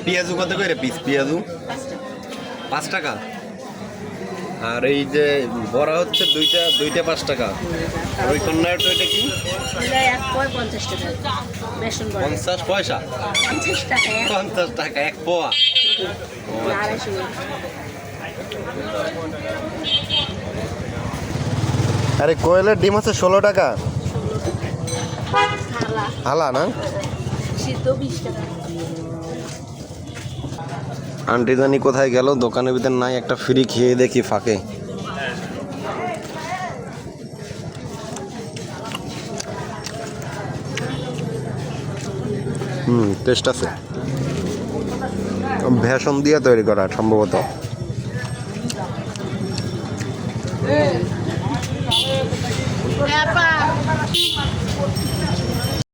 পেঁয়াজু কত করে পিস পেঁয়াজু? 5 টাকা। আর এই যে বড়া হচ্ছে দুইটা 5 টাকা। আর ওই কন্যাটা ওইটা কি? 50 পয়সা? 50 টাকা 1 পোয়া। আরে কোয়েলের ডিম আছে 16 টাকা হালা না? আন্টি জানি কোথায় গেল, দোকানের ভিতর নাই, একটা ফ্রি খেয়ে দেখি ফাঁকে। টেস্ট আছে, ভেষণ দিয়ে তৈরি করা সম্ভবত।